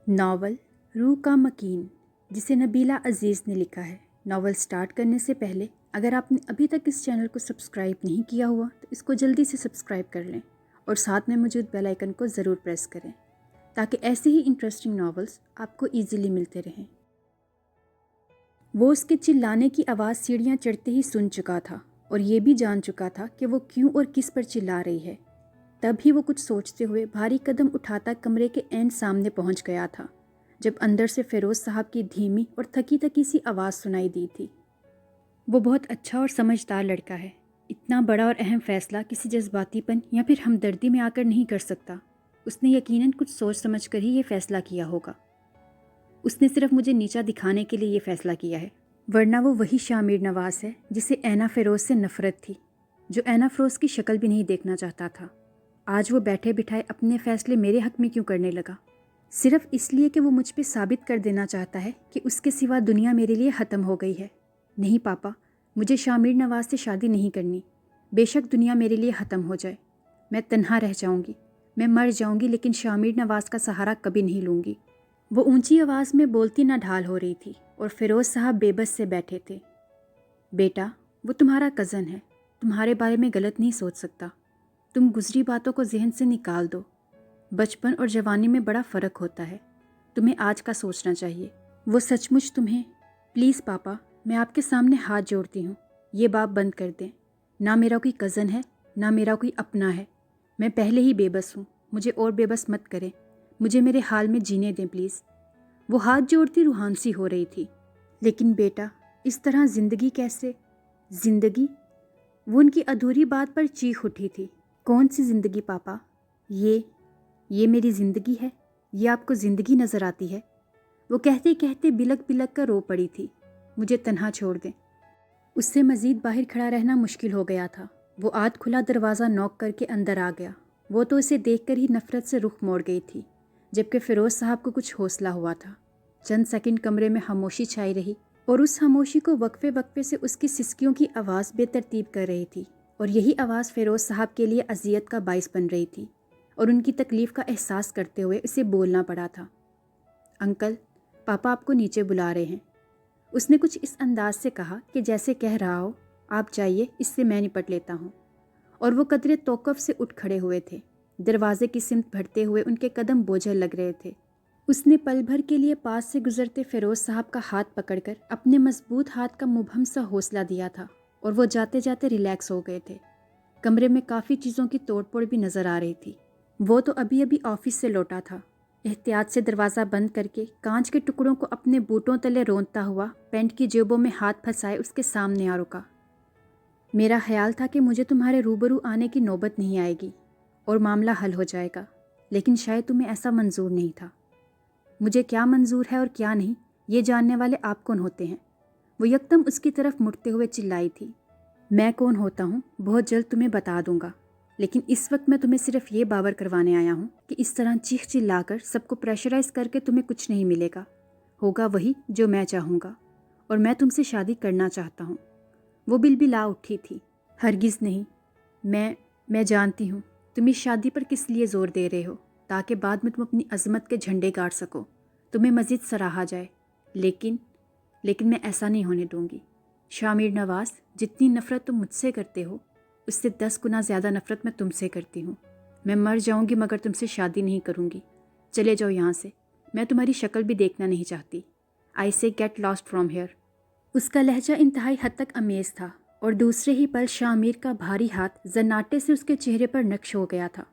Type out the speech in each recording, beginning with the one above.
Novel روح کا مکین جسے نبیلہ عزیز نے لکھا ہے۔ ناول سٹارٹ کرنے سے پہلے اگر آپ نے ابھی تک اس چینل کو سبسکرائب نہیں کیا ہوا تو اس کو جلدی سے سبسکرائب کر لیں اور ساتھ میں موجود بیل آئیکن کو ضرور پریس کریں تاکہ ایسے ہی انٹرسٹنگ ناولز آپ کو ایزیلی ملتے رہیں۔ وہ اس کے چلانے کی آواز سیڑھیاں چڑھتے ہی سن چکا تھا اور یہ بھی جان چکا تھا کہ وہ کیوں اور کس پر چلا رہی ہے۔ تب ہی وہ کچھ سوچتے ہوئے بھاری قدم اٹھاتا کمرے کے عین سامنے پہنچ گیا تھا جب اندر سے فیروز صاحب کی دھیمی اور تھکی تھکی سی آواز سنائی دی تھی۔ وہ بہت اچھا اور سمجھدار لڑکا ہے، اتنا بڑا اور اہم فیصلہ کسی جذباتی پن یا پھر ہمدردی میں آ کر نہیں کر سکتا۔ اس نے یقیناً کچھ سوچ سمجھ کر ہی یہ فیصلہ کیا ہوگا۔ اس نے صرف مجھے نیچا دکھانے کے لیے یہ فیصلہ کیا ہے، ورنہ وہ وہی شامیر نواز ہے جسے اینا فیروز سے نفرت تھی، جو اینا فیروز کی شکل بھی نہیں دیکھنا چاہتا تھا۔ آج وہ بیٹھے بٹھائے اپنے فیصلے میرے حق میں کیوں کرنے لگا؟ صرف اس لیے کہ وہ مجھ پہ ثابت کر دینا چاہتا ہے کہ اس کے سوا دنیا میرے لیے ختم ہو گئی ہے۔ نہیں پاپا، مجھے شامیر نواز سے شادی نہیں کرنی، بے شک دنیا میرے لیے ختم ہو جائے، میں تنہا رہ جاؤں گی، میں مر جاؤں گی، لیکن شامیر نواز کا سہارا کبھی نہیں لوں گی۔ وہ اونچی آواز میں بولتی نہ ڈھال ہو رہی تھی اور فیروز صاحب بے بس سے بیٹھے تھے۔ بیٹا، وہ تمہارا کزن ہے، تمہارے بارے میں غلط نہیں سوچ سکتا، تم گزری باتوں کو ذہن سے نکال دو۔ بچپن اور جوانی میں بڑا فرق ہوتا ہے، تمہیں آج کا سوچنا چاہیے۔ وہ سچ مچ تمہیں… پلیز پاپا، میں آپ کے سامنے ہاتھ جوڑتی ہوں، یہ بات بند کر دیں۔ نہ میرا کوئی کزن ہے، نہ میرا کوئی اپنا ہے، میں پہلے ہی بے بس ہوں، مجھے اور بے بس مت کریں، مجھے میرے حال میں جینے دیں پلیز۔ وہ ہاتھ جوڑتی روحان سی ہو رہی تھی۔ لیکن بیٹا، اس طرح زندگی کیسے؟ زندگی؟ وہ ان کی ادھوری بات پر چیخ اٹھی تھی۔ کون سی زندگی پاپا؟ یہ میری زندگی ہے؟ یہ آپ کو زندگی نظر آتی ہے؟ وہ کہتے کہتے بلک بلک کر رو پڑی تھی۔ مجھے تنہا چھوڑ دیں۔ اس سے مزید باہر کھڑا رہنا مشکل ہو گیا تھا۔ وہ آدھ کھلا دروازہ نوک کر کے اندر آ گیا۔ وہ تو اسے دیکھ کر ہی نفرت سے رخ موڑ گئی تھی، جبکہ فیروز صاحب کو کچھ حوصلہ ہوا تھا۔ چند سیکنڈ کمرے میں خاموشی چھائی رہی اور اس خاموشی کو وقفے وقفے سے اس کی سسکیوں کی آواز بے ترتیب کر رہی تھی، اور یہی آواز فیروز صاحب کے لیے اذیت کا باعث بن رہی تھی، اور ان کی تکلیف کا احساس کرتے ہوئے اسے بولنا پڑا تھا۔ انکل، پاپا آپ کو نیچے بلا رہے ہیں۔ اس نے کچھ اس انداز سے کہا کہ جیسے کہہ رہا ہو آپ جائیے، اس سے میں نپٹ لیتا ہوں، اور وہ قدرے توقف سے اٹھ کھڑے ہوئے تھے۔ دروازے کی سمت بڑھتے ہوئے ان کے قدم بوجھل لگ رہے تھے۔ اس نے پل بھر کے لیے پاس سے گزرتے فیروز صاحب کا ہاتھ پکڑ کر اپنے مضبوط ہاتھ کا مبہم سا حوصلہ دیا تھا، اور وہ جاتے جاتے ریلیکس ہو گئے تھے۔ کمرے میں کافی چیزوں کی توڑ پھوڑ بھی نظر آ رہی تھی۔ وہ تو ابھی آفس سے لوٹا تھا۔ احتیاط سے دروازہ بند کر کے کانچ کے ٹکڑوں کو اپنے بوٹوں تلے روندتا ہوا پینٹ کی جیبوں میں ہاتھ پھنسائے اس کے سامنے آ رکا۔ میرا خیال تھا کہ مجھے تمہارے روبرو آنے کی نوبت نہیں آئے گی اور معاملہ حل ہو جائے گا، لیکن شاید تمہیں ایسا منظور نہیں تھا۔ مجھے کیا منظور ہے اور کیا نہیں، یہ جاننے والے آپ کون ہوتے ہیں؟ وہ یکدم اس کی طرف مڑتے ہوئے چلائی تھی۔ میں کون ہوتا ہوں بہت جلد تمہیں بتا دوں گا، لیکن اس وقت میں تمہیں صرف یہ باور کروانے آیا ہوں کہ اس طرح چیخ چلا کر سب کو پریشرائز کر کے تمہیں کچھ نہیں ملے گا، ہوگا وہی جو میں چاہوں گا، اور میں تم سے شادی کرنا چاہتا ہوں۔ وہ بلبلا اٹھی تھی۔ ہرگز نہیں، میں جانتی ہوں تم اس شادی پر کس لیے زور دے رہے ہو، تاکہ بعد میں تم اپنی عظمت کے جھنڈے گاڑ سکو، تمہیں مزید سراہا جائے، لیکن میں ایسا نہیں ہونے دوں گی۔ شامیر نواز، جتنی نفرت تم مجھ سے کرتے ہو اس سے 10 گنا زیادہ نفرت میں تم سے کرتی ہوں۔ میں مر جاؤں گی مگر تم سے شادی نہیں کروں گی۔ چلے جاؤ یہاں سے، میں تمہاری شکل بھی دیکھنا نہیں چاہتی۔ آئی سے گیٹ لاسٹ فرام ہیئر۔ اس کا لہجہ انتہائی حد تک امیز تھا، اور دوسرے ہی پل شامیر کا بھاری ہاتھ زناٹے سے اس کے چہرے پر نقش ہو گیا تھا۔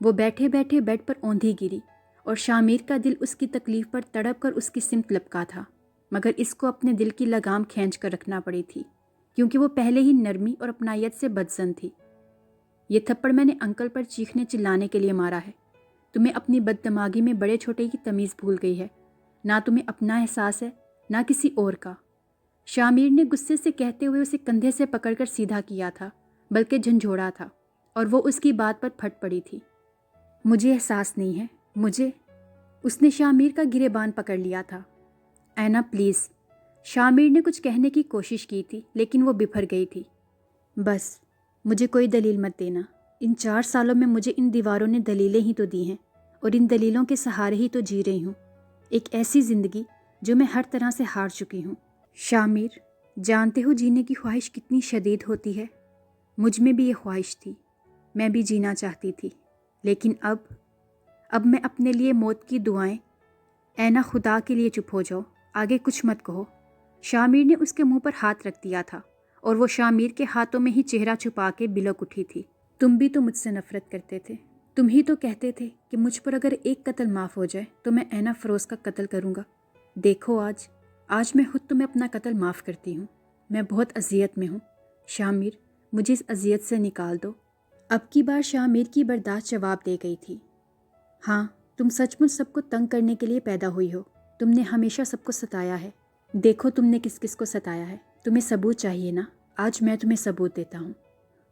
وہ بیٹھے بیٹھے بیڈ پر اوندھی گری، اور شامیر کا دل اس کی تکلیف پر تڑپ کر اس کی سمت لپکا تھا، مگر اس کو اپنے دل کی لگام کھینچ کر رکھنا پڑی تھی، کیونکہ وہ پہلے ہی نرمی اور اپنائیت سے بدظن تھی۔ یہ تھپڑ میں نے انکل پر چیخنے چلانے کے لیے مارا ہے۔ تمہیں اپنی بد دماغی میں بڑے چھوٹے کی تمیز بھول گئی ہے، نہ تمہیں اپنا احساس ہے نہ کسی اور کا۔ شامیر نے غصے سے کہتے ہوئے اسے کندھے سے پکڑ کر سیدھا کیا تھا، بلکہ جھنجھوڑا تھا، اور وہ اس کی بات پر پھٹ پڑی تھی۔ مجھے احساس نہیں ہے، مجھے… اس نے شامیر کا گریبان پکڑ لیا تھا۔ اینا پلیز۔ شامیر نے کچھ کہنے کی کوشش کی تھی، لیکن وہ بفر گئی تھی۔ بس، مجھے کوئی دلیل مت دینا۔ ان 4 سالوں میں مجھے ان دیواروں نے دلیلیں ہی تو دی ہیں، اور ان دلیلوں کے سہارے ہی تو جی رہی ہوں۔ ایک ایسی زندگی جو میں ہر طرح سے ہار چکی ہوں۔ شامر، جانتے ہو جینے کی خواہش کتنی شدید ہوتی ہے؟ مجھ میں بھی یہ خواہش تھی، میں بھی جینا چاہتی تھی، لیکن اب میں اپنے لیے موت کی دعائیں، اے نا خدا کے لیے چپ ہو جاؤ، آگے کچھ مت کہو۔ شامر نے اس کے منہ پر ہاتھ رکھ دیا تھا اور وہ شامر کے ہاتھوں میں ہی چہرہ چھپا کے بلک اٹھی تھی۔ تم بھی تو مجھ سے نفرت کرتے تھے، تم ہی تو کہتے تھے کہ مجھ پر اگر ایک قتل معاف ہو جائے تو میں اینا فروز کا قتل کروں گا۔ دیکھو آج میں خود تمہیں اپنا قتل معاف کرتی ہوں۔ میں بہت اذیت میں ہوں شامر، مجھے اس اذیت سے نکال دو۔ اب کی بار شامر کی برداشت جواب دے گئی تھی۔ ہاں، تم سچ مچ سب کو تنگ کرنے کے لیے پیدا ہوئی ہو، تم نے ہمیشہ سب کو ستایا ہے۔ دیکھو تم نے کس کس کو ستایا ہے، تمہیں ثبوت چاہیے نا، آج میں تمہیں ثبوت دیتا ہوں۔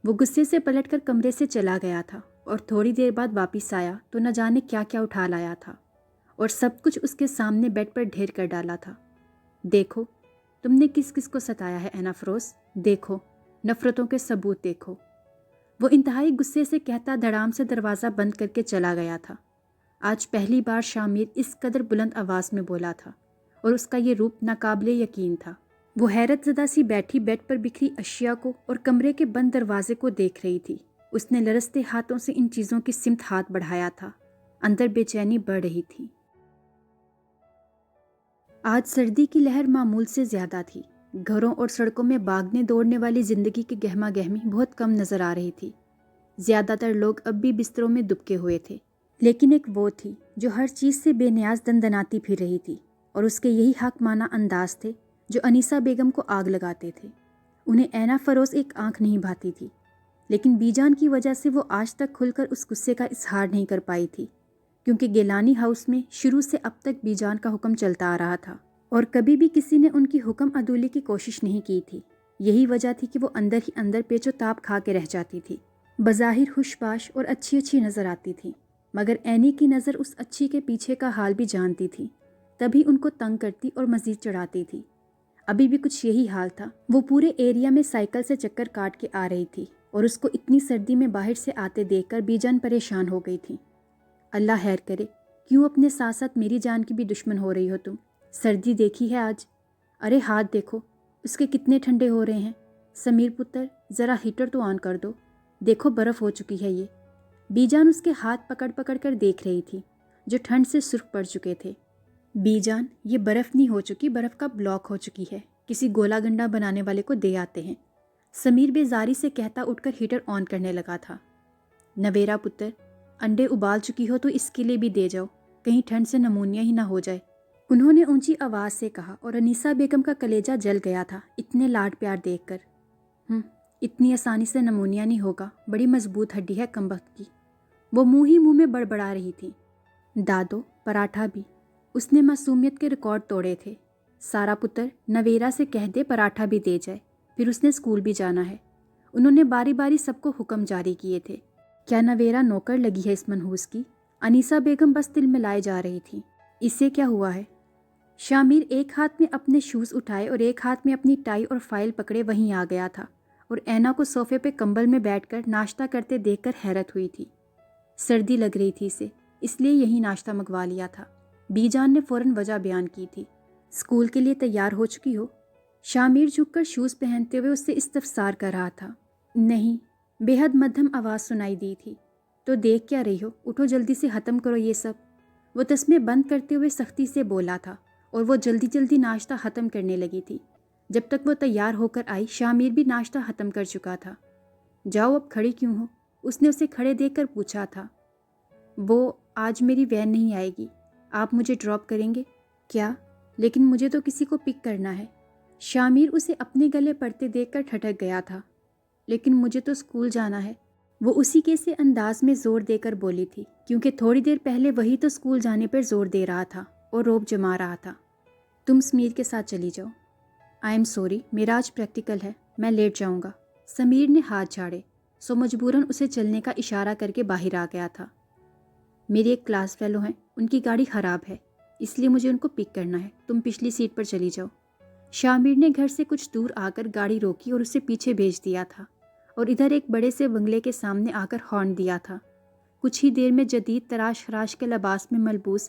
وہ غصے سے پلٹ کر کمرے سے چلا گیا تھا اور تھوڑی دیر بعد واپس آیا تو نہ جانے کیا کیا اٹھا لایا تھا اور سب کچھ اس کے سامنے بیڈ پر ڈھیر کر ڈالا تھا۔ دیکھو تم نے کس کس کو ستایا ہے اینا فروز، دیکھو نفرتوں کے ثبوت دیکھو۔ وہ انتہائی غصے سے کہتا دھڑام سے دروازہ بند کر کے چلا گیا تھا۔ آج پہلی بار شامر اس قدر بلند آواز میں بولا تھا اور اس کا یہ روپ ناقابل یقین تھا۔ وہ حیرت زدہ سی بیٹھی بیڈ پر بکھری اشیاء کو اور کمرے کے بند دروازے کو دیکھ رہی تھی۔ اس نے لرزتے ہاتھوں سے ان چیزوں کی سمت ہاتھ بڑھایا تھا، اندر بے چینی بڑھ رہی تھی۔ آج سردی کی لہر معمول سے زیادہ تھی، گھروں اور سڑکوں میں بھاگنے دوڑنے والی زندگی کی گہما گہمی بہت کم نظر آ رہی تھی۔ زیادہ تر لوگ اب بھی بستروں میں دبکے ہوئے تھے، لیکن ایک وہ تھی جو ہر چیز سے بے نیاز دندناتی پھر رہی تھی، اور اس کے یہی حق مانا انداز تھے جو انیسہ بیگم کو آگ لگاتے تھے۔ انہیں اینا فروز ایک آنکھ نہیں بھاتی تھی، لیکن بی جان کی وجہ سے وہ آج تک کھل کر اس غصے کا اظہار نہیں کر پائی تھی، کیونکہ گیلانی ہاؤس میں شروع سے اب تک بی جان کا حکم چلتا آ رہا تھا اور کبھی بھی کسی نے ان کی حکم عدولی کی کوشش نہیں کی تھی۔ یہی وجہ تھی کہ وہ اندر ہی اندر پیچ و تاب کھا کے رہ جاتی تھی۔ بظاہر خوش باش اور اچھی نظر آتی تھی، مگر اینی کی نظر اس اچھی کے پیچھے کا حال بھی جانتی تھی، تبھی ان کو تنگ کرتی اور مزید چڑھاتی تھی۔ ابھی بھی کچھ یہی حال تھا۔ وہ پورے ایریا میں سائیکل سے چکر کاٹ کے آ رہی تھی اور اس کو اتنی سردی میں باہر سے آتے دیکھ کر بی جان پریشان ہو گئی تھی۔ اللہ خیر کرے، کیوں اپنے ساتھ ساتھ میری جان کی بھی دشمن ہو رہی ہو تم؟ سردی دیکھی ہے آج؟ ارے ہاتھ دیکھو اس کے کتنے ٹھنڈے ہو رہے ہیں۔ سمیر پتر ذرا ہیٹر تو آن کر دو، دیکھو برف ہو چکی ہے یہ۔ بی جان اس کے ہاتھ پکڑ پکڑ کر دیکھ رہی تھی جو ٹھنڈ سے سرخ پڑ چکے تھے۔ بی جان یہ برف نہیں ہو چکی، برف کا بلاک ہو چکی ہے، کسی گولا گنڈا بنانے والے کو دے آتے ہیں۔ سمیر بیزاری سے کہتا اٹھ کر ہیٹر آن کرنے لگا تھا۔ نویرا پتر انڈے ابال چکی ہو تو اس کے لیے بھی دے جاؤ، کہیں ٹھنڈ سے نمونیا ہی نہ ہو جائے، انہوں نے اونچی آواز سے کہا، اور انیسہ بیگم کا کلیجہ جل گیا تھا اتنے لاڈ پیار دیکھ کر۔ اتنی آسانی سے نمونیا نہیں ہوگا، بڑی مضبوط ہڈی ہے کمبخت کی، وہ منہ ہی منہ میں بڑبڑا رہی تھی۔ دادو پراٹھا بھی، اس نے معصومیت کے ریکارڈ توڑے تھے۔ سارا پتر نویرا سے کہہ دے پراٹھا بھی دے جائے، پھر اس نے اسکول بھی جانا ہے۔ انہوں نے باری باری سب کو حکم جاری کیے تھے۔ کیا نویرا نوکر لگی ہے اس منحوس کی؟ انیسہ بیگم بس دل میں لائے جا رہی تھی، اسے کیا ہوا ہے؟ شامر ایک ہاتھ میں اپنے شوز اٹھائے اور ایک ہاتھ میں اپنی ٹائی اور فائل پکڑے وہیں آ گیا تھا، اور اینا کو صوفے پہ کمبل میں بیٹھ کر ناشتہ کرتے دیکھ کر حیرت ہوئی تھی۔ سردی لگ رہی تھی اسے، اس لیے یہی ناشتہ منگوا لیا تھا۔ بی جان نے فوراً وجہ بیان کی تھی۔ اسکول کے لیے تیار ہو چکی ہو؟ شامر جھک کر شوز پہنتے ہوئے اس سے استفسار کر رہا تھا۔ نہیں، بے حد مدھم آواز سنائی دی تھی۔ تو دیکھ کیا رہی ہو، اٹھو جلدی سے ختم کرو یہ سب۔ وہ تسمے بند کرتے ہوئے سختی سے بولا تھا اور وہ جلدی جلدی ناشتہ ختم کرنے لگی تھی۔ جب تک وہ تیار ہو کر آئی شامر بھی ناشتہ ختم کر چکا تھا۔ جاؤ اب کھڑی کیوں ہو؟ اس نے اسے کھڑے دیکھ کر پوچھا تھا۔ وہ آج میری وین نہیں آئے گی، آپ مجھے ڈراپ کریں گے کیا؟ لیکن مجھے تو کسی کو پک کرنا ہے۔ شامر اسے اپنے گلے پڑتے دیکھ کر ٹھٹک گیا تھا۔ لیکن مجھے تو اسکول جانا ہے، وہ اسی کے سے انداز میں زور دے کر بولی تھی، کیونکہ تھوڑی دیر پہلے وہی تو اسکول جانے پر زور دے رہا تھا اور روب جما رہا تھا۔ تم سمیر کے ساتھ چلی جاؤ۔ آئی ایم سوری، میرا آج پریکٹیکل ہے، میں لیٹ جاؤں گا۔ سمیر نے ہاتھ جھاڑے، سو مجبوراً اسے چلنے کا اشارہ کر کے باہر آ گیا تھا۔ میری ایک کلاس فیلو ہیں، ان کی گاڑی خراب ہے، اس لیے مجھے ان کو پک کرنا ہے، تم پچھلی سیٹ پر چلی جاؤ۔ شامر نے گھر سے کچھ دور آ کر گاڑی روکی اور اسے پیچھے بھیج دیا تھا، اور ادھر ایک بڑے سے بنگلے کے سامنے آ کر ہارن دیا تھا۔ کچھ ہی دیر میں جدید تراش خراش کے لباس میں ملبوس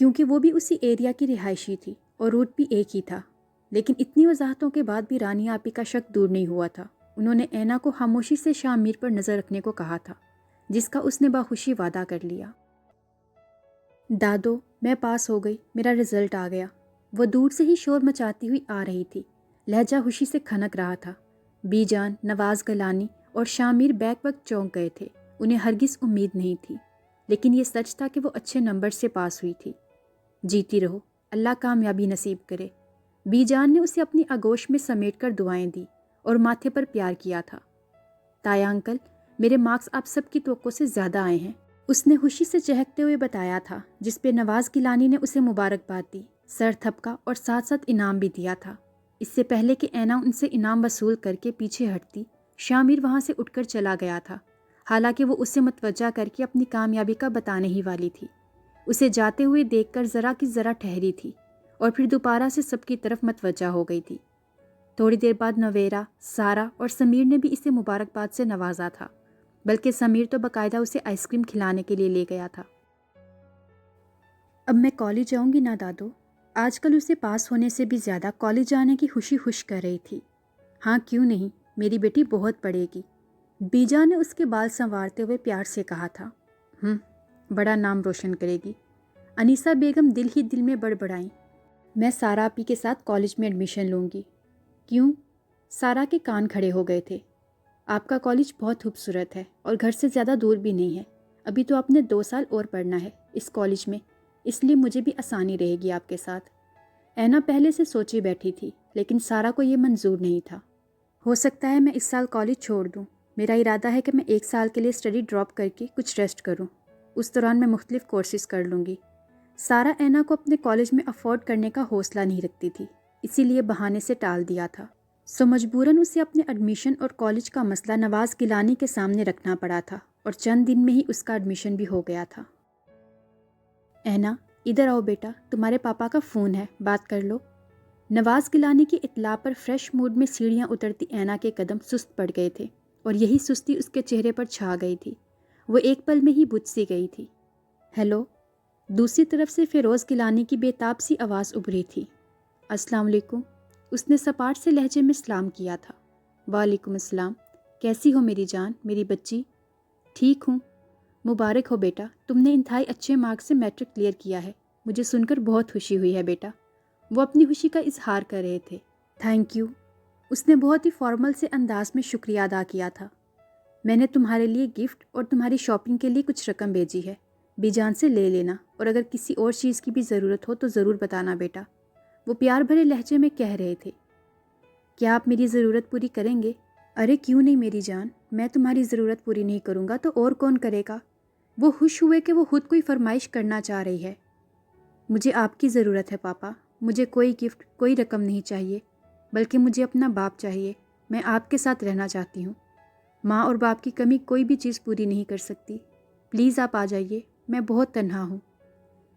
کیونکہ وہ بھی اسی ایریا کی رہائشی تھی اور روٹ بھی ایک ہی تھا۔ لیکن اتنی وضاحتوں کے بعد بھی رانیہ آپی کا شک دور نہیں ہوا تھا۔ انہوں نے اینا کو خاموشی سے شاہ میر پر نظر رکھنے کو کہا تھا، جس کا اس نے باخوشی وعدہ کر لیا۔ دادو، میں پاس ہو گئی، میرا رزلٹ آ گیا۔ وہ دور سے ہی شور مچاتی ہوئی آ رہی تھی، لہجہ خوشی سے کھنک رہا تھا۔ بی جان، نواز گلانی اور شاہ میر بیک وقت چونک گئے تھے۔ انہیں ہرگز امید نہیں تھی، لیکن یہ سچ تھا کہ وہ اچھے نمبر سے پاس ہوئی تھی۔ جیتی رہو، اللہ کامیابی نصیب کرے۔ بی جان نے اسے اپنی آغوش میں سمیٹ کر دعائیں دی اور ماتھے پر پیار کیا تھا۔ تایا انکل، میرے مارکس آپ سب کی توقع سے زیادہ آئے ہیں، اس نے خوشی سے چہکتے ہوئے بتایا تھا، جس پہ نواز گیلانی نے اسے مبارکباد دی، سر تھپکا اور ساتھ ساتھ انعام بھی دیا تھا۔ اس سے پہلے کہ اینا ان سے انعام وصول کر کے پیچھے ہٹتی، شاہ میر وہاں سے اٹھ کر چلا گیا تھا، حالانکہ وہ اسے متوجہ کر کے اپنی کامیابی کا بتانے ہی والی تھی۔ اسے جاتے ہوئے دیکھ کر ذرا کی ذرا ٹھہری تھی اور پھر دوبارہ سے سب کی طرف متوجہ ہو گئی تھی۔ تھوڑی دیر بعد نویرا، سارا اور سمیر نے بھی اسے مبارکباد سے نوازا تھا، بلکہ سمیر تو باقاعدہ اسے آئس کریم کھلانے کے لیے لے گیا تھا۔ اب میں کالج جاؤں گی نا دادو؟ آج کل اسے پاس ہونے سے بھی زیادہ کالج جانے کی خوشی خوش کر رہی تھی۔ ہاں کیوں نہیں، میری بیٹی بہت پڑھے گی، بیجا نے اس کے بال سنوارتے ہوئے پیار سے کہا تھا۔ بڑا نام روشن کرے گی، انیسہ بیگم دل ہی دل میں بڑبڑائیں۔ میں سارا آپی کے ساتھ کالج میں ایڈمیشن لوں گی۔ کیوں؟ سارا کے کان کھڑے ہو گئے تھے۔ آپ کا کالج بہت خوبصورت ہے اور گھر سے زیادہ دور بھی نہیں ہے۔ ابھی تو آپ نے 2 سال اور پڑھنا ہے اس کالج میں، اس لیے مجھے بھی آسانی رہے گی آپ کے ساتھ۔ اینا پہلے سے سوچی بیٹھی تھی، لیکن سارا کو یہ منظور نہیں تھا۔ ہو سکتا ہے میں اس سال کالج چھوڑ دوں۔ میرا ارادہ ہے کہ میں 1 سال کے لیے اسٹڈی ڈراپ کر کے کچھ ریسٹ کروں۔ اس دوران میں مختلف کورسز کر لوں گی۔ سارا اینا کو اپنے کالج میں افورڈ کرنے کا حوصلہ نہیں رکھتی تھی، اسی لیے بہانے سے ٹال دیا تھا، سو مجبوراً اسے اپنے ایڈمیشن اور کالج کا مسئلہ نواز گیلانی کے سامنے رکھنا پڑا تھا، اور چند دن میں ہی اس کا ایڈمیشن بھی ہو گیا تھا۔ اینا، ادھر آؤ بیٹا، تمہارے پاپا کا فون ہے، بات کر لو۔ نواز گیلانی کی اطلاع پر فریش موڈ میں سیڑھیاں اترتی اینا کے قدم سست پڑ گئے تھے، اور یہی سستی اس کے چہرے پر چھا گئی تھی۔ وہ ایک پل میں ہی بجھ سی گئی تھی۔ ہیلو۔ دوسری طرف سے فیروز گیلانی کی بے تاب سی آواز ابھری تھی۔ السلام علیکم۔ اس نے سپاٹ سے لہجے میں سلام کیا تھا۔ وعلیکم السلام، کیسی ہو میری جان، میری بچی؟ ٹھیک ہوں۔ مبارک ہو بیٹا، تم نے انتہائی اچھے مارکس سے میٹرک کلیئر کیا ہے، مجھے سن کر بہت خوشی ہوئی ہے بیٹا۔ وہ اپنی خوشی کا اظہار کر رہے تھے۔ تھینک یو، اس نے بہت ہی فارمل سے انداز میں شکریہ ادا کیا تھا۔ میں نے تمہارے لیے گفٹ اور تمہاری شاپنگ کے لیے کچھ رقم بھیجی ہے، بی جان سے لے لینا، اور اگر کسی اور چیز کی بھی ضرورت ہو تو ضرور بتانا بیٹا، وہ پیار بھرے لہجے میں کہہ رہے تھے۔ کیا آپ میری ضرورت پوری کریں گے؟ ارے کیوں نہیں میری جان، میں تمہاری ضرورت پوری نہیں کروں گا تو اور کون کرے گا؟ وہ خوش ہوئے کہ وہ خود کوئی فرمائش کرنا چاہ رہی ہے۔ مجھے آپ کی ضرورت ہے پاپا، مجھے کوئی گفٹ، کوئی رقم نہیں چاہیے، بلکہ مجھے اپنا باپ چاہیے۔ میں آپ کے ساتھ رہنا چاہتی ہوں، ماں اور باپ کی کمی کوئی بھی چیز پوری نہیں کر سکتی۔ پلیز آپ آ جائیے، میں بہت تنہا ہوں۔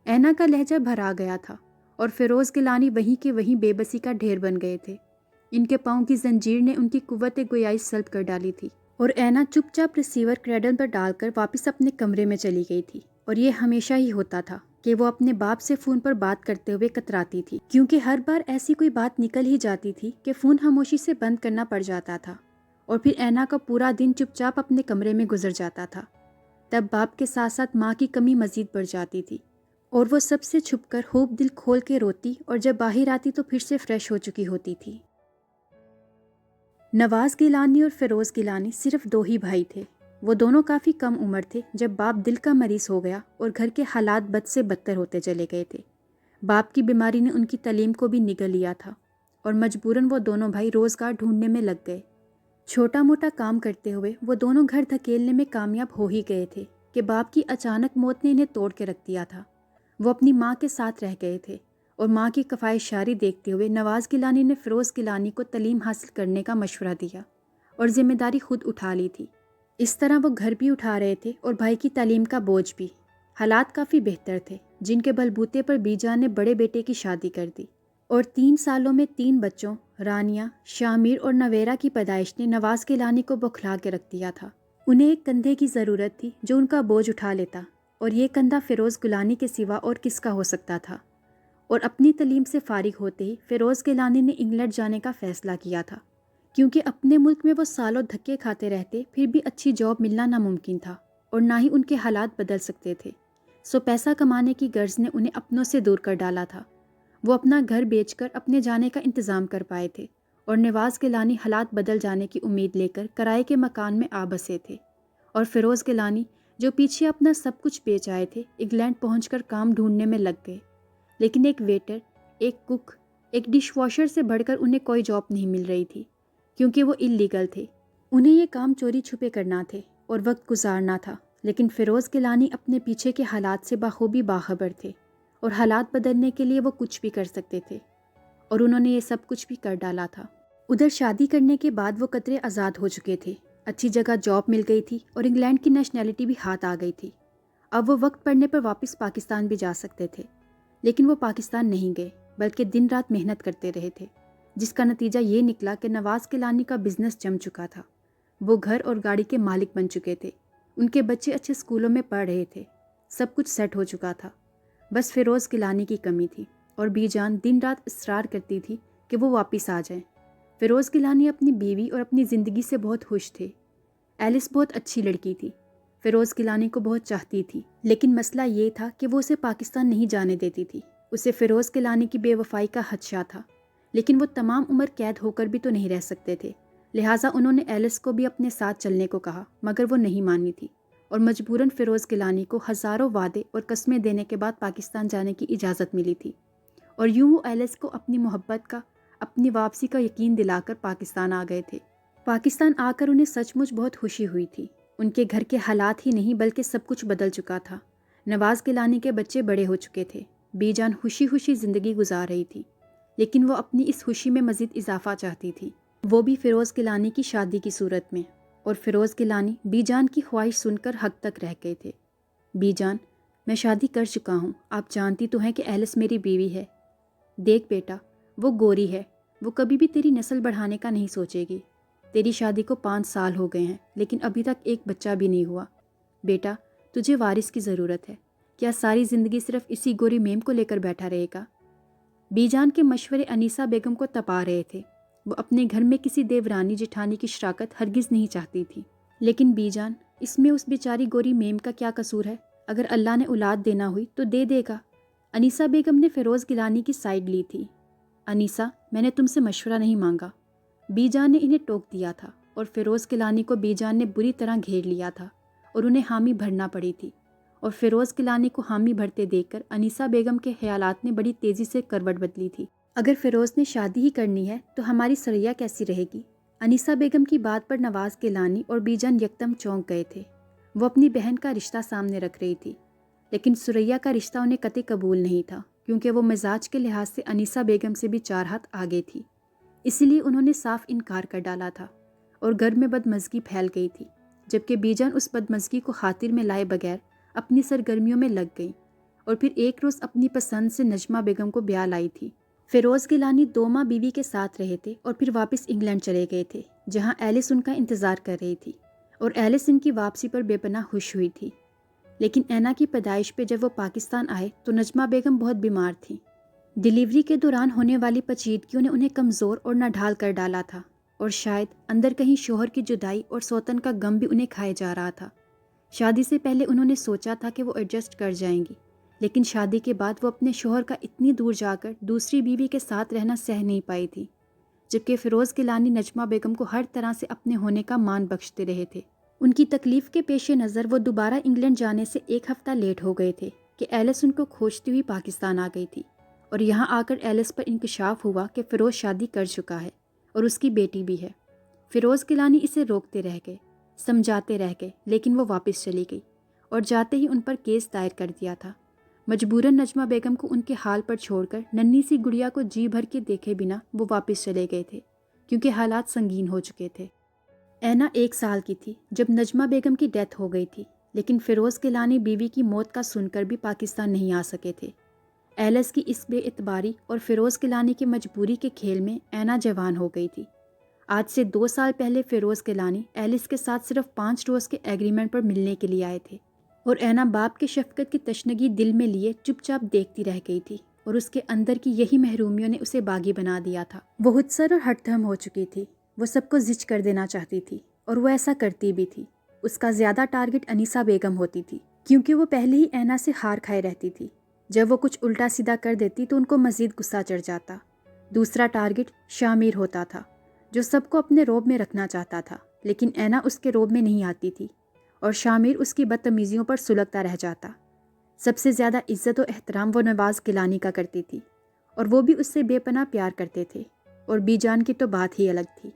اینا کا لہجہ بھرا گیا تھا، اور فیروز گیلانی وہیں کے وہیں بے بسی کا ڈھیر بن گئے تھے۔ ان کے پاؤں کی زنجیر نے ان کی قوت گویائی سلب کر ڈالی تھی، اور اینا چپ چاپ ریسیور کریڈل پر ڈال کر واپس اپنے کمرے میں چلی گئی تھی۔ اور یہ ہمیشہ ہی ہوتا تھا کہ وہ اپنے باپ سے فون پر بات کرتے ہوئے کتراتی تھی، کیونکہ ہر بار ایسی کوئی بات نکل ہی جاتی تھی کہ فون خاموشی سے بند کرنا پڑ جاتا تھا، اور پھر اینا کا پورا دن چپ چاپ اپنے کمرے میں گزر جاتا تھا۔ تب باپ کے ساتھ ساتھ ماں کی کمی مزید بڑھ جاتی تھی، اور وہ سب سے چھپ کر خوب دل کھول کے روتی، اور جب باہر آتی تو پھر سے فریش ہو چکی ہوتی تھی۔ نواز گیلانی اور فیروز گیلانی صرف 2 ہی بھائی تھے۔ وہ دونوں کافی کم عمر تھے جب باپ دل کا مریض ہو گیا اور گھر کے حالات بد سے بدتر ہوتے چلے گئے تھے۔ باپ کی بیماری نے ان کی تعلیم کو بھی نگل لیا تھا، اور مجبوراً وہ دونوں بھائی روزگار ڈھونڈنے میں لگ گئے۔ چھوٹا موٹا کام کرتے ہوئے وہ دونوں گھر دھکیلنے میں کامیاب ہو ہی گئے تھے کہ باپ کی اچانک موت نے انہیں توڑ کے رکھ دیا تھا۔ وہ اپنی ماں کے ساتھ رہ گئے تھے، اور ماں کی کفایت شاری دیکھتے ہوئے نواز گیلانی نے فیروز گیلانی کو تعلیم حاصل کرنے کا مشورہ دیا اور ذمہ داری خود اٹھا لی تھی۔ اس طرح وہ گھر بھی اٹھا رہے تھے اور بھائی کی تعلیم کا بوجھ بھی۔ حالات کافی بہتر تھے، جن کے بلبوتے پر بیجا نے بڑے بیٹے کی شادی کر دی، اور 3 سالوں میں 3 بچوں رانیہ، شاہ میر اور نویرا کی پیدائش نے نواز گیلانی کو بوکھلا کے رکھ دیا تھا۔ انہیں ایک کندھے کی ضرورت تھی جو ان کا بوجھ اٹھا لیتا اور یہ کندھا فیروز گیلانی کے سوا اور کس کا ہو سکتا تھا؟ اور اپنی تعلیم سے فارغ ہوتے ہی فیروز گیلانی نے انگلینڈ جانے کا فیصلہ کیا تھا، کیونکہ اپنے ملک میں وہ سالوں دھکے کھاتے رہتے پھر بھی اچھی جاب ملنا ناممکن تھا اور نہ ہی ان کے حالات بدل سکتے تھے۔ سو پیسہ کمانے کی غرض نے انہیں اپنوں سے دور کر ڈالا تھا۔ وہ اپنا گھر بیچ کر اپنے جانے کا انتظام کر پائے تھے اور نواز گیلانی حالات بدل جانے کی امید لے کر کرائے کے مکان میں آ بسے تھے، اور فیروز گیلانی جو پیچھے اپنا سب کچھ بیچ آئے تھے انگلینڈ پہنچ کر کام ڈھونڈنے میں لگ گئے۔ لیکن ایک ویٹر، ایک کک، ایک ڈش واشر سے بڑھ کر انہیں کوئی جاب نہیں مل رہی تھی، کیونکہ وہ اللیگل تھے۔ انہیں یہ کام چوری چھپے کرنا تھے اور وقت گزارنا تھا، لیکن فیروز گیلانی اپنے پیچھے کے حالات سے بخوبی باخبر تھے اور حالات بدلنے کے لیے وہ کچھ بھی کر سکتے تھے، اور انہوں نے یہ سب کچھ بھی کر ڈالا تھا۔ ادھر شادی کرنے کے بعد وہ قطرے آزاد ہو چکے تھے، اچھی جگہ جاب مل گئی تھی اور انگلینڈ کی نیشنلٹی بھی ہاتھ آ گئی تھی۔ اب وہ وقت پڑنے پر واپس پاکستان بھی جا سکتے تھے، لیکن وہ پاکستان نہیں گئے بلکہ دن رات محنت کرتے رہے تھے، جس کا نتیجہ یہ نکلا کہ نواز گیلانی کا بزنس جم چکا تھا۔ وہ گھر اور گاڑی کے مالک بن چکے تھے، ان کے بچے اچھے اسکولوں میں پڑھ رہے تھے، سب کچھ سیٹ ہو چکا تھا۔ بس فیروز گیلانی کی کمی تھی، اور بی جان دن رات اصرار کرتی تھی کہ وہ واپس آ جائیں۔ فیروز گیلانی اپنی بیوی اور اپنی زندگی سے بہت خوش تھے۔ ایلس بہت اچھی لڑکی تھی، فیروز گیلانی کو بہت چاہتی تھی، لیکن مسئلہ یہ تھا کہ وہ اسے پاکستان نہیں جانے دیتی تھی۔ اسے فیروز گیلانی کی بے وفائی کا خدشہ تھا، لیکن وہ تمام عمر قید ہو کر بھی تو نہیں رہ سکتے تھے، لہٰذا انہوں نے ایلس کو بھی اپنے ساتھ چلنے کو کہا، مگر وہ نہیں مانی تھی، اور مجبوراً فیروز گیلانی کو ہزاروں وعدے اور قسمیں دینے کے بعد پاکستان جانے کی اجازت ملی تھی، اور یوں وہ ایلس کو اپنی محبت کا، اپنی واپسی کا یقین دلا کر پاکستان آ گئے تھے۔ پاکستان آ کر انہیں سچ مچ بہت خوشی ہوئی تھی۔ ان کے گھر کے حالات ہی نہیں بلکہ سب کچھ بدل چکا تھا۔ نواز گیلانی کے بچے بڑے ہو چکے تھے، بی جان خوشی خوشی زندگی گزار رہی تھی، لیکن وہ اپنی اس خوشی میں مزید اضافہ چاہتی تھی، وہ بھی فیروز گیلانی کی شادی کی صورت میں۔ اور فیروز گیلانی بی جان کی خواہش سن کر حق تک رہ گئے تھے۔ بی جان، میں شادی کر چکا ہوں، آپ جانتی تو ہیں کہ ایلس میری بیوی ہے۔ دیکھ بیٹا، وہ گوری ہے، وہ کبھی بھی تیری نسل بڑھانے کا نہیں سوچے گی۔ تیری شادی کو 5 سال ہو گئے ہیں، لیکن ابھی تک ایک بچہ بھی نہیں ہوا۔ بیٹا، تجھے وارث کی ضرورت ہے، کیا ساری زندگی صرف اسی گوری میم کو لے کر بیٹھا رہے گا؟ بی جان کے مشورے انیسہ بیگم کو تپا رہے تھے۔ وہ اپنے گھر میں کسی دیورانی جٹھانی کی شراکت ہرگز نہیں چاہتی تھی، لیکن بی جان، اس میں اس بیچاری گوری میم کا کیا قصور ہے؟ اگر اللہ نے اولاد دینا ہوئی تو دے دے گا۔ انیسہ بیگم نے فیروز گیلانی کی سائیڈ لی تھی۔ انیسہ، میں نے تم سے مشورہ نہیں مانگا۔ بی جان نے انہیں ٹوک دیا تھا، اور فیروز گیلانی کو بی جان نے بری طرح گھیر لیا تھا اور انہیں حامی بھرنا پڑی تھی، اور فیروز گیلانی کو حامی بھرتے دیکھ کر انیسہ بیگم کے خیالات نے بڑی تیزی سے کروٹ بدلی تھی۔ اگر فیروز نے شادی ہی کرنی ہے تو ہماری سریا کیسی رہے گی؟ انیسہ بیگم کی بات پر نواز گیلانی اور بی جان یکدم چونک گئے تھے۔ وہ اپنی بہن کا رشتہ سامنے رکھ رہی تھی، لیکن سریا کا رشتہ انہیں قطعی قبول نہیں تھا، کیونکہ وہ مزاج کے لحاظ سے انیسہ بیگم سے بھی 4 ہاتھ آگے تھی۔ اسی لیے انہوں نے صاف انکار کر ڈالا تھا، اور گھر میں بدمزگی پھیل گئی تھی، جبکہ بی جان اس بدمزگی کو خاطر میں لائے بغیر اپنی سرگرمیوں میں لگ گئی، اور پھر ایک روز اپنی پسند سے نجمہ بیگم کو بیاہ لائی تھی۔ فیروز گیلانی 2 ماہ بیوی کے ساتھ رہے تھے اور پھر واپس انگلینڈ چلے گئے تھے، جہاں ایلس ان کا انتظار کر رہی تھی، اور ایلس ان کی واپسی پر بے پناہ خوش ہوئی تھی۔ لیکن اینا کی پیدائش پہ جب وہ پاکستان آئے تو نجمہ بیگم بہت بیمار تھیں۔ ڈیلیوری کے دوران ہونے والی پیچیدگیوں نے انہیں کمزور اور ناڈھال کر ڈالا تھا، اور شاید اندر کہیں شوہر کی جدائی اور سوتن کا غم بھی انہیں کھائے جا رہا تھا۔ شادی سے پہلے انہوں نے سوچا تھا کہ وہ ایڈجسٹ کر جائیں گی، لیکن شادی کے بعد وہ اپنے شوہر کا اتنی دور جا کر دوسری بیوی کے ساتھ رہنا سہ نہیں پائی تھی، جبکہ فیروز گیلانی نجمہ بیگم کو ہر طرح سے اپنے ہونے کا مان بخشتے رہے تھے۔ ان کی تکلیف کے پیش نظر وہ دوبارہ انگلینڈ جانے سے 1 ہفتہ لیٹ ہو گئے تھے کہ ایلس ان کو کھوجتی ہوئی پاکستان آ گئی تھی، اور یہاں آ کر ایلس پر انکشاف ہوا کہ فیروز شادی کر چکا ہے اور اس کی بیٹی بھی ہے۔ فیروز گیلانی اسے روکتے رہ گئے، سمجھاتے رہ گئے، لیکن وہ واپس چلی گئی، اور جاتے ہی ان پر کیس دائر کر دیا تھا۔ مجبوراً نجمہ بیگم کو ان کے حال پر چھوڑ کر ننھی سی گڑیا کو جی بھر کے دیکھے بنا وہ واپس چلے گئے تھے، کیونکہ حالات سنگین ہو چکے تھے۔ اینا 1 سال کی تھی جب نجمہ بیگم کی ڈیتھ ہو گئی تھی، لیکن فیروز گیلانی بیوی کی موت کا سن کر بھی پاکستان نہیں آ سکے تھے۔ ایلس کی اس بے اعتباری اور فیروز گیلانی کی مجبوری کے کھیل میں اینا جوان ہو گئی تھی۔ آج سے 2 سال پہلے فیروز گیلانی ایلس کے ساتھ صرف 5 روز کے ایگریمنٹ پر ملنے کے لیے آئے تھے، اور اینا باپ کے شفقت کی تشنگی دل میں لیے چپ چاپ دیکھتی رہ گئی تھی، اور اس کے اندر کی یہی محرومیوں نے اسے باغی بنا دیا تھا۔ وہ ہتسر اور ہٹ دھم ہو چکی تھی، وہ سب کو زچ کر دینا چاہتی تھی، اور وہ ایسا کرتی بھی تھی۔ اس کا زیادہ ٹارگٹ انیسہ بیگم ہوتی تھی، کیونکہ وہ پہلے ہی اینا سے ہار کھائے رہتی تھی۔ جب وہ کچھ الٹا سیدھا کر دیتی تو ان کو مزید غصہ چڑھ جاتا۔ دوسرا ٹارگٹ شامیر ہوتا تھا، جو سب کو اپنے روب میں رکھنا چاہتا تھا، لیکن اینا اس کے روب میں نہیں آتی تھی، اور شامیر اس کی بدتمیزیوں پر سلگتا رہ جاتا۔ سب سے زیادہ عزت و احترام وہ نواز گیلانی کا کرتی تھی، اور وہ بھی اس سے بے پناہ پیار کرتے تھے، اور بی جان کی تو بات ہی الگ تھی۔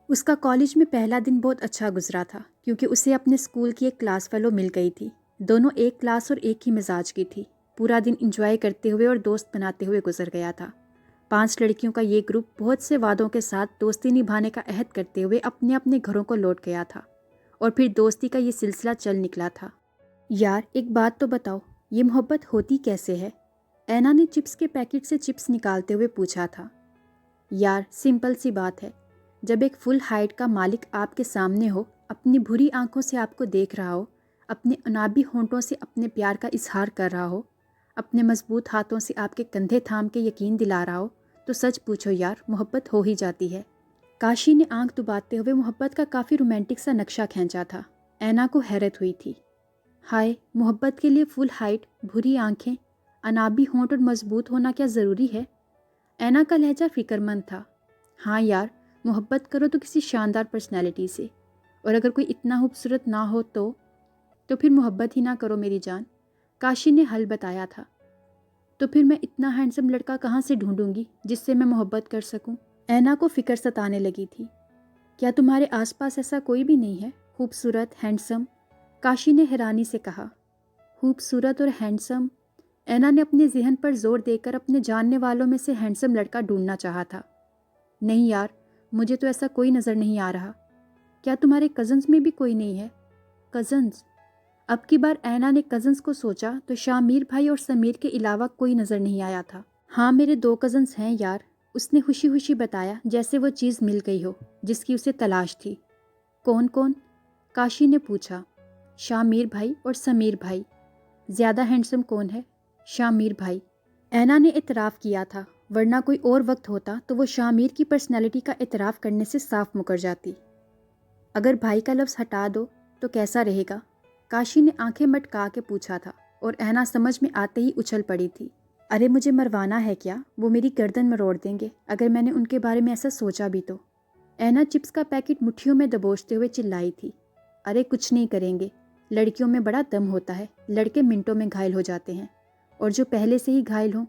اس کا کالج میں پہلا دن بہت اچھا گزرا تھا، کیونکہ اسے اپنے اسکول کی ایک کلاس فیلو مل گئی تھی۔ دونوں ایک کلاس اور ایک ہی مزاج کی تھی۔ پورا دن انجوائے کرتے ہوئے اور دوست بناتے ہوئے گزر گیا تھا۔ 5 لڑکیوں کا یہ گروپ بہت سے وعدوں کے ساتھ دوستی نبھانے کا عہد کرتے ہوئے اپنے اپنے گھروں کو لوٹ گیا تھا، اور پھر دوستی کا یہ سلسلہ چل نکلا تھا۔ یار ایک بات تو بتاؤ، یہ محبت ہوتی کیسے ہے؟ اینا نے چپس کے پیکٹ سے چپس نکالتے ہوئے پوچھا تھا۔ یار سمپل سی بات ہے، جب ایک فل ہائٹ کا مالک آپ کے سامنے ہو، اپنی بھری آنکھوں سے آپ کو دیکھ رہا ہو، اپنے انابی ہونٹوں سے اپنے پیار کا اظہار کر رہا ہو، اپنے مضبوط ہاتھوں سے آپ کے کندھے تھام کے یقین دلا رہا ہو، تو سچ پوچھو یار محبت ہو ہی جاتی ہے۔ کاشی نے آنکھ دباتے ہوئے محبت کا کافی رومانٹک سا نقشہ کھینچا تھا۔ اینا کو حیرت ہوئی تھی۔ ہائے، محبت کے لیے فل ہائٹ، بھری آنکھیں، انابی ہونٹ اور مضبوط ہونا کیا ضروری ہے؟ اینا کا لہجہ فکر مند تھا۔ ہاں یار، محبت کرو تو کسی شاندار پرسنالٹی سے، اور اگر کوئی اتنا خوبصورت نہ ہو تو پھر محبت ہی نہ کرو میری جان۔ کاشی نے حل بتایا تھا۔ تو پھر میں اتنا ہینڈسم لڑکا کہاں سے ڈھونڈوں گی جس سے میں محبت کر سکوں؟ اینا کو فکر ستانے لگی تھی۔ کیا تمہارے آس پاس ایسا کوئی بھی نہیں ہے خوبصورت، ہینڈسم؟ کاشی نے حیرانی سے کہا۔ خوبصورت اور ہینڈسم؟ اینا نے اپنے ذہن پر زور دے کر اپنے جاننے والوں میں سے ہینڈسم لڑکا ڈھونڈنا چاہا تھا۔ نہیں یار، مجھے تو ایسا کوئی نظر نہیں آ رہا۔ کیا تمہارے کزنز میں بھی کوئی نہیں ہے؟ کزنز؟ اب کی بار اینا نے کزنز کو سوچا تو شامیر بھائی اور سمیر کے علاوہ کوئی نظر نہیں آیا تھا۔ ہاں میرے 2 کزنز ہیں یار، اس نے خوشی خوشی بتایا، جیسے وہ چیز مل گئی ہو جس کی اسے تلاش تھی۔ کون کون؟ کاشی نے پوچھا۔ شامیر بھائی اور سمیر بھائی۔ زیادہ ہینڈسم کون ہے؟ شامیر بھائی۔ اینا نے اعتراف کیا تھا، ورنہ کوئی اور وقت ہوتا تو وہ شامیر کی پرسنالٹی کا اعتراف کرنے سے صاف مکر جاتی۔ اگر بھائی کا لفظ ہٹا دو تو کیسا رہے گا؟ کاشی نے آنکھیں مٹکا کے پوچھا تھا، اور اینا سمجھ میں آتے ہی اچھل پڑی تھی۔ ارے مجھے مروانا ہے کیا؟ وہ میری گردن مروڑ دیں گے اگر میں نے ان کے بارے میں ایسا سوچا بھی تو۔ اینا چپس کا پیکٹ مٹھیوں میں دبوچتے ہوئے چلائی تھی۔ ارے کچھ نہیں کریں گے، لڑکیوں میں بڑا دم ہوتا ہے، لڑکے منٹوں میں گھائل ہو جاتے ہیں، اور جو پہلے سے ہی گھائل ہوں۔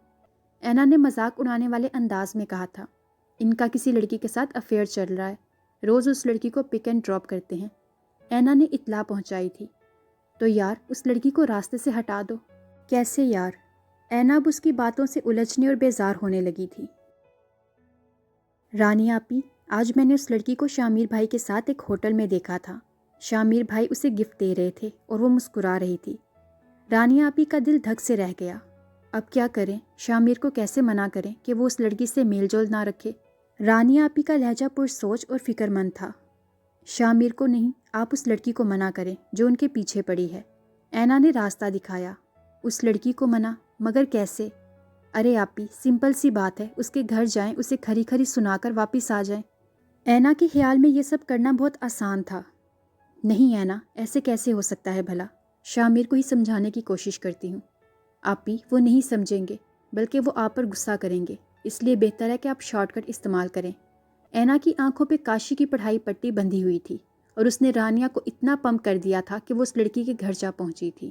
اینا نے مذاق اڑانے والے انداز میں کہا تھا۔ ان کا کسی لڑکی کے ساتھ افیئر چل رہا ہے، روز اس لڑکی کو پک اینڈ ڈراپ کرتے ہیں۔ اینا نے اطلاع پہنچائی تھی۔ تو یار اس لڑکی کو راستے سے ہٹا دو۔ کیسے یار؟ اینا اب اس کی باتوں سے الجھنے اور بیزار ہونے لگی تھی۔ رانی آپی، آج میں نے اس لڑکی کو شامیر بھائی کے ساتھ ایک ہوٹل میں دیکھا تھا۔ شامیر بھائی اسے گفٹ دے رہے تھے اور وہ مسکرا رہی تھی۔ رانی آپی کا دل دھک سے رہ گیا۔ اب کیا کریں؟ شامیر کو کیسے منع کریں کہ وہ اس لڑکی سے میل جول نہ رکھے؟ رانی آپی کا لہجہ پرسوچ اور فکر مند تھا۔ شامیر کو نہیں، آپ اس لڑکی کو منع کریں جو ان کے پیچھے پڑی ہے۔ اینا نے راستہ دکھایا۔ اس لڑکی کو منع؟ مگر کیسے؟ ارے آپی، سمپل سی بات ہے، اس کے گھر جائیں، اسے کھری کھری سنا کر واپس آ جائیں۔ اینا کے خیال میں یہ سب کرنا بہت آسان تھا۔ نہیں اینا، ایسے کیسے ہو سکتا ہے بھلا؟ شامیر کو ہی سمجھانے کی کوشش کرتی ہوں۔ آپی وہ نہیں سمجھیں گے، بلکہ وہ آپ پر غصہ کریں گے، اس لیے بہتر ہے کہ آپ شارٹ کٹ استعمال کریں۔ اینا کی آنکھوں پہ کاشی کی پڑھائی پٹی بندھی ہوئی تھی، اور اس نے رانیہ کو اتنا پمپ کر دیا تھا کہ وہ اس لڑکی کے گھر جا پہنچی تھی۔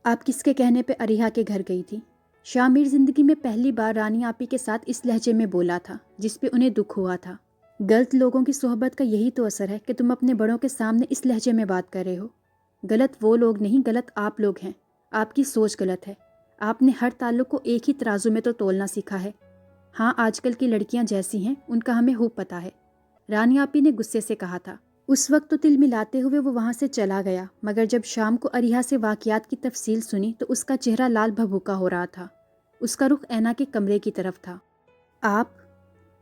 آپ کس کے کہنے پہ اریحا کے گھر گئی تھی؟ شامیر زندگی میں پہلی بار رانی آپی کے ساتھ اس لہجے میں بولا تھا جس پہ انہیں دکھ ہوا تھا۔ غلط لوگوں کی صحبت کا یہی تو اثر ہے کہ تم اپنے بڑوں کے سامنے اس لہجے میں بات کر رہے ہو۔ غلط وہ لوگ نہیں، غلط آپ لوگ ہیں۔ آپ کی سوچ غلط ہے۔ آپ نے ہر تعلق کو ایک ہی ترازو میں تو تولنا سیکھا ہے۔ ہاں آج کل کی لڑکیاں جیسی ہیں ان کا ہمیں خوب پتہ ہے، رانی آپی نے غصے سے کہا تھا۔ اس وقت تو تل ملاتے ہوئے وہ وہاں سے چلا گیا، مگر جب شام کو اریحا سے واقعات کی تفصیل سنی تو اس کا چہرہ لال بھبوکا ہو رہا تھا۔ اس کا رخ اینا کے کمرے کی طرف تھا۔ آپ؟